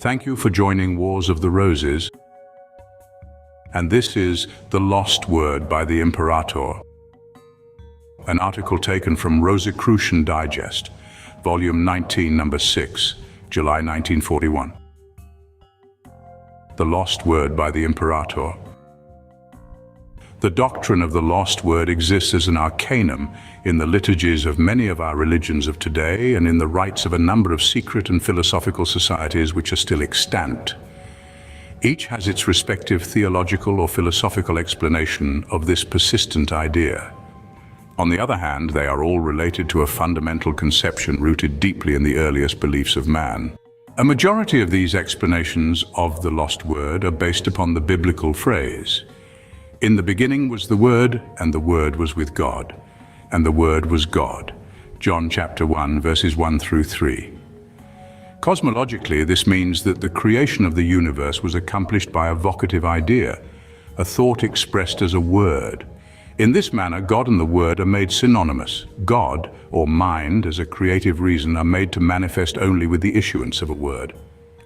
Thank you for joining Wars of the Roses, and this is The Lost Word by the Imperator, an article taken from Rosicrucian Digest, Volume 19, Number 6, July 1941. The Lost Word by the Imperator. The doctrine of the lost word exists as an arcanum in the liturgies of many of our religions of today and in the rites of a number of secret and philosophical societies which are still extant. Each has its respective theological or philosophical explanation of this persistent idea. On the other hand, they are all related to a fundamental conception rooted deeply in the earliest beliefs of man. A majority of these explanations of the lost word are based upon the biblical phrase, "In the beginning was the Word, and the Word was with God, and the Word was God." John chapter 1, verses 1 through 3. Cosmologically, this means that the creation of the universe was accomplished by a vocative idea, a thought expressed as a word. In this manner, God and the Word are made synonymous. God, or mind, as a creative reason, are made to manifest only with the issuance of a word.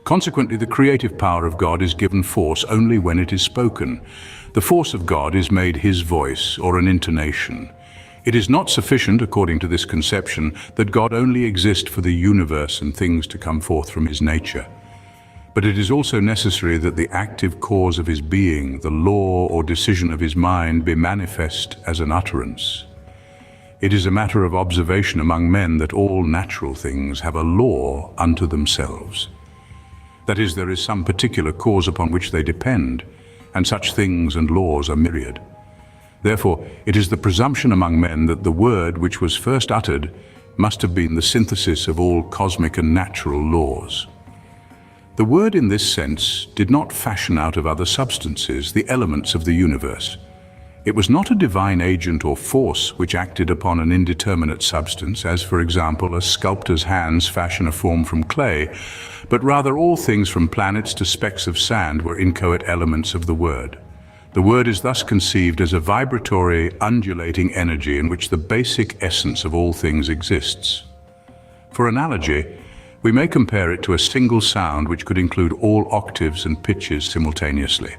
Consequently, the creative power of God is given force only when it is spoken. The force of God is made His voice, or an intonation. It is not sufficient, according to this conception, that God only exists for the universe and things to come forth from His nature. But it is also necessary that the active cause of His being, the law or decision of His mind, be manifest as an utterance. It is a matter of observation among men that all natural things have a law unto themselves. That is, there is some particular cause upon which they depend, and such things and laws are myriad. Therefore, it is the presumption among men that the word which was first uttered must have been the synthesis of all cosmic and natural laws. The word in this sense did not fashion out of other substances the elements of the universe. It was not a divine agent or force which acted upon an indeterminate substance, as for example a sculptor's hands fashion a form from clay, but rather all things from planets to specks of sand were inchoate elements of the word. The word is thus conceived as a vibratory, undulating energy in which the basic essence of all things exists. For analogy, we may compare it to a single sound which could include all octaves and pitches simultaneously.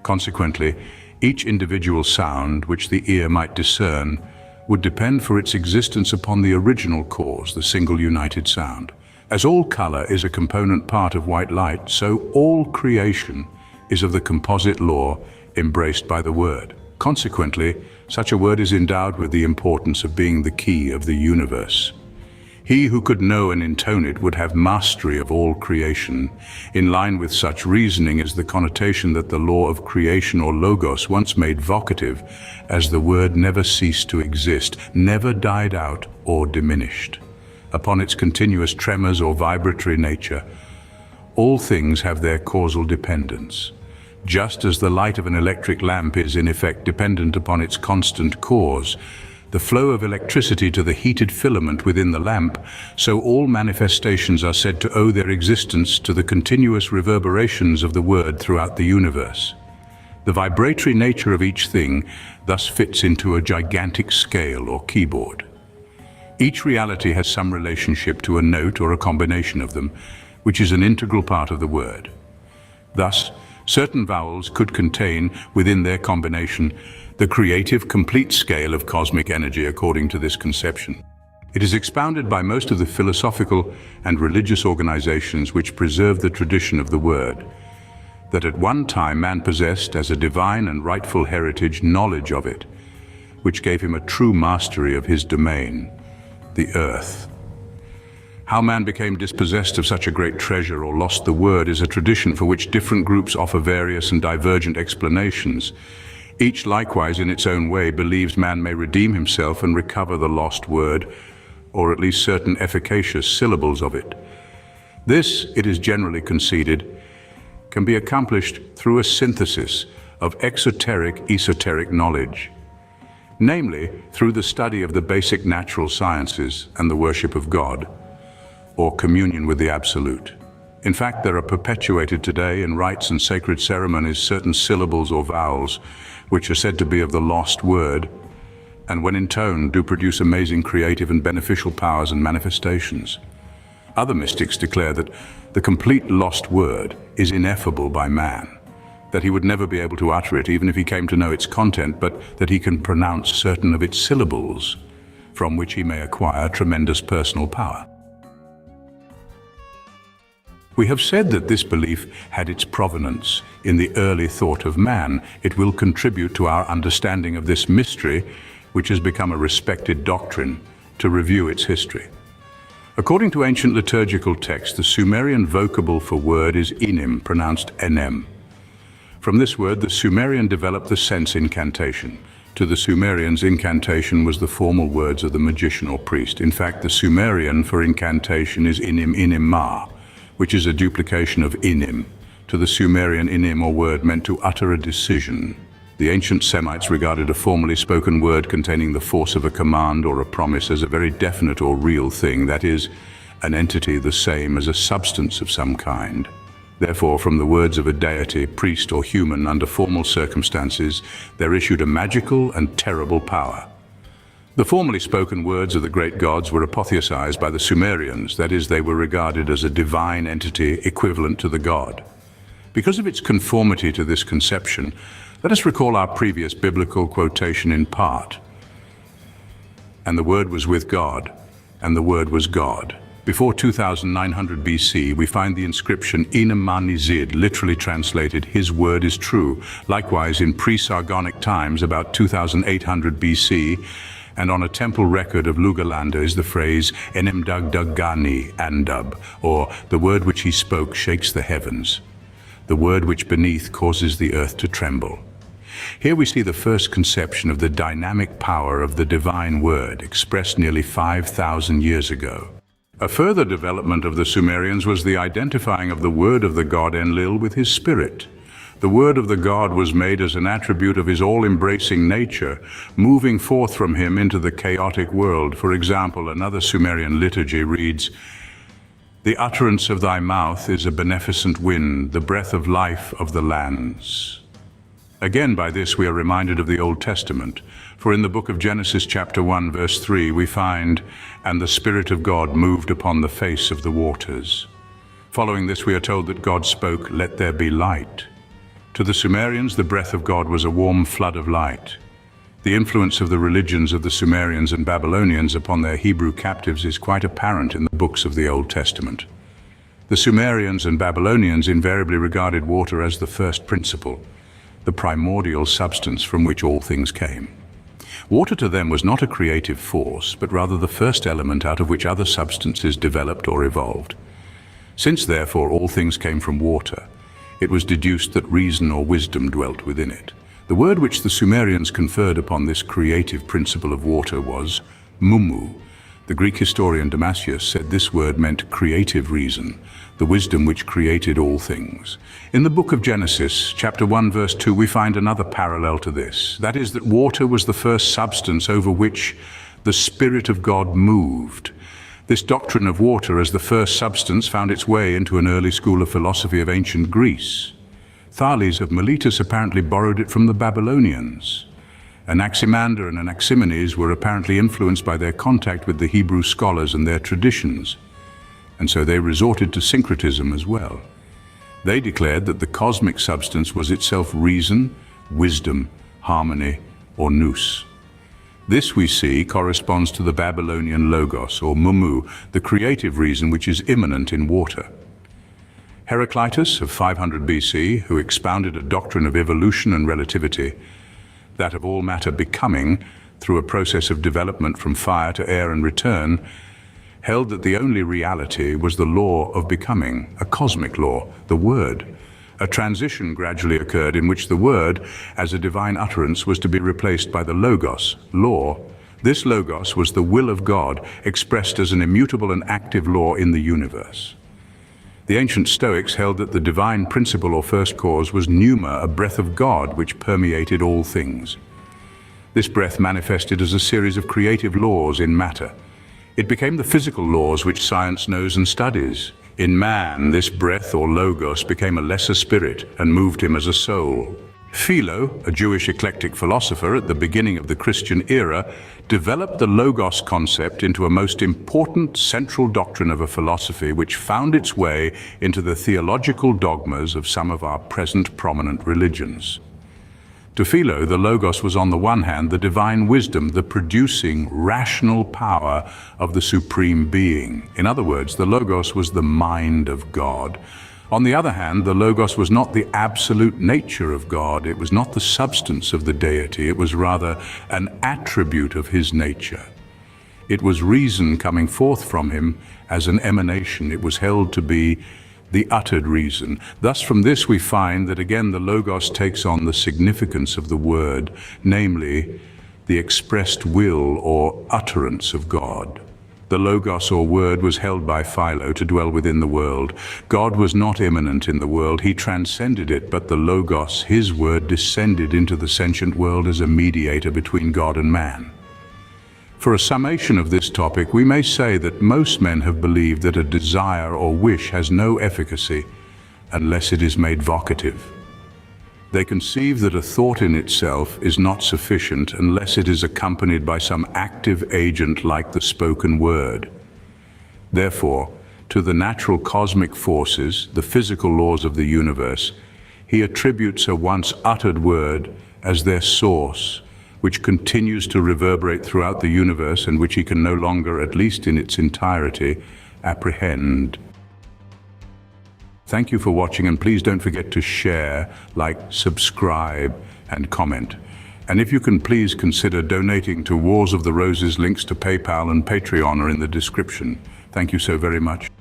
Consequently, each individual sound which the ear might discern would depend for its existence upon the original cause, the single united sound. As all color is a component part of white light, so all creation is of the composite law embraced by the word. Consequently, such a word is endowed with the importance of being the key of the universe. He who could know and intone it would have mastery of all creation. In line with such reasoning is the connotation that the law of creation or logos, once made vocative, as the word never ceased to exist, never died out or diminished. Upon its continuous tremors or vibratory nature, all things have their causal dependence. Just as the light of an electric lamp is in effect dependent upon its constant cause, the flow of electricity to the heated filament within the lamp, so all manifestations are said to owe their existence to the continuous reverberations of the word throughout the universe. The vibratory nature of each thing thus fits into a gigantic scale or keyboard. Each reality has some relationship to a note or a combination of them, which is an integral part of the word. Thus, certain vowels could contain, within their combination, the creative, complete scale of cosmic energy according to this conception. It is expounded by most of the philosophical and religious organizations which preserve the tradition of the word, that at one time man possessed as a divine and rightful heritage knowledge of it, which gave him a true mastery of his domain, the earth. How man became dispossessed of such a great treasure or lost the word is a tradition for which different groups offer various and divergent explanations. Each likewise in its own way believes man may redeem himself and recover the lost word, or at least certain efficacious syllables of it. This, it is generally conceded, can be accomplished through a synthesis of esoteric knowledge, namely through the study of the basic natural sciences and the worship of God, or communion with the Absolute. In fact, there are perpetuated today in rites and sacred ceremonies certain syllables or vowels which are said to be of the lost word, and when intoned do produce amazing creative and beneficial powers and manifestations. Other mystics declare that the complete lost word is ineffable by man, that he would never be able to utter it even if he came to know its content, but that he can pronounce certain of its syllables, from which he may acquire tremendous personal power. We have said that this belief had its provenance in the early thought of man. It will contribute to our understanding of this mystery, which has become a respected doctrine, to review its history. According to ancient liturgical texts, the Sumerian vocable for word is inim, pronounced enem. From this word, the Sumerian developed the sense incantation. To the Sumerians, incantation was the formal words of the magician or priest. In fact, the Sumerian for incantation is inim inimma, which is a duplication of inim. To the Sumerian, inim or word meant to utter a decision. The ancient Semites regarded a formally spoken word containing the force of a command or a promise as a very definite or real thing, that is, an entity the same as a substance of some kind. Therefore, from the words of a deity, priest or human under formal circumstances, there issued a magical and terrible power. The formally spoken words of the great gods were apotheosized by the Sumerians, that is, they were regarded as a divine entity equivalent to the god. Because of its conformity to this conception, let us recall our previous biblical quotation in part. And the Word was with God, and the Word was God. Before 2900 BC, we find the inscription Inemanizid, literally translated, His Word is true. Likewise, in pre-Sargonic times, about 2800 BC, and on a temple record of Lugalanda is the phrase Enemdugdugani Andub, or the word which he spoke shakes the heavens. The word which beneath causes the earth to tremble. Here we see the first conception of the dynamic power of the divine word, expressed nearly 5,000 years ago. A further development of the Sumerians was the identifying of the word of the god Enlil with his spirit. The word of the god was made as an attribute of his all-embracing nature, moving forth from him into the chaotic world. For example, another Sumerian liturgy reads, "The utterance of thy mouth is a beneficent wind, the breath of life of the lands." Again, by this we are reminded of the Old Testament, for in the book of Genesis chapter 1 verse 3 we find, "And the Spirit of God moved upon the face of the waters." Following this we are told that God spoke, "Let there be light." To the Sumerians, the breath of God was a warm flood of light. The influence of the religions of the Sumerians and Babylonians upon their Hebrew captives is quite apparent in the books of the Old Testament. The Sumerians and Babylonians invariably regarded water as the first principle, the primordial substance from which all things came. Water to them was not a creative force, but rather the first element out of which other substances developed or evolved. Since, therefore, all things came from water, it was deduced that reason or wisdom dwelt within it. The word which the Sumerians conferred upon this creative principle of water was mumu. The Greek historian Damascius said this word meant creative reason, the wisdom which created all things. In the book of Genesis, chapter 1, verse 2, we find another parallel to this. That is, that water was the first substance over which the Spirit of God moved. This doctrine of water as the first substance found its way into an early school of philosophy of ancient Greece. Thales of Miletus apparently borrowed it from the Babylonians. Anaximander and Anaximenes were apparently influenced by their contact with the Hebrew scholars and their traditions, and so they resorted to syncretism as well. They declared that the cosmic substance was itself reason, wisdom, harmony, or nous. This, we see, corresponds to the Babylonian logos, or mumu, the creative reason which is immanent in water. Heraclitus of 500 BC, who expounded a doctrine of evolution and relativity, that of all matter becoming, through a process of development from fire to air and return, held that the only reality was the law of becoming, a cosmic law, the Word. A transition gradually occurred in which the Word, as a divine utterance, was to be replaced by the Logos, law. This Logos was the will of God, expressed as an immutable and active law in the universe. The ancient Stoics held that the divine principle or first cause was pneuma, a breath of God which permeated all things. This breath manifested as a series of creative laws in matter. It became the physical laws which science knows and studies. In man, this breath or logos became a lesser spirit and moved him as a soul. Philo, a Jewish eclectic philosopher at the beginning of the Christian era, developed the logos concept into a most important central doctrine of a philosophy which found its way into the theological dogmas of some of our present prominent religions. To Philo, the logos was on the one hand the divine wisdom, the producing, rational power of the supreme being. In other words, the logos was the mind of God. On the other hand, the logos was not the absolute nature of God. It was not the substance of the deity. It was rather an attribute of his nature. It was reason coming forth from him as an emanation. It was held to be the uttered reason. Thus, from this we find that again the logos takes on the significance of the word, namely the expressed will or utterance of God. The logos or word was held by Philo to dwell within the world. God was not immanent in the world, he transcended it, but the logos, his word, descended into the sentient world as a mediator between God and man. For a summation of this topic, we may say that most men have believed that a desire or wish has no efficacy unless it is made vocative. They conceive that a thought in itself is not sufficient unless it is accompanied by some active agent like the spoken word. Therefore, to the natural cosmic forces, the physical laws of the universe, he attributes a once uttered word as their source, which continues to reverberate throughout the universe and which he can no longer, at least in its entirety, apprehend. Thank you for watching, and please don't forget to share, like, subscribe, and comment. And if you can, please consider donating to Wars of the Roses. Links to PayPal and Patreon are in the description. Thank you so very much.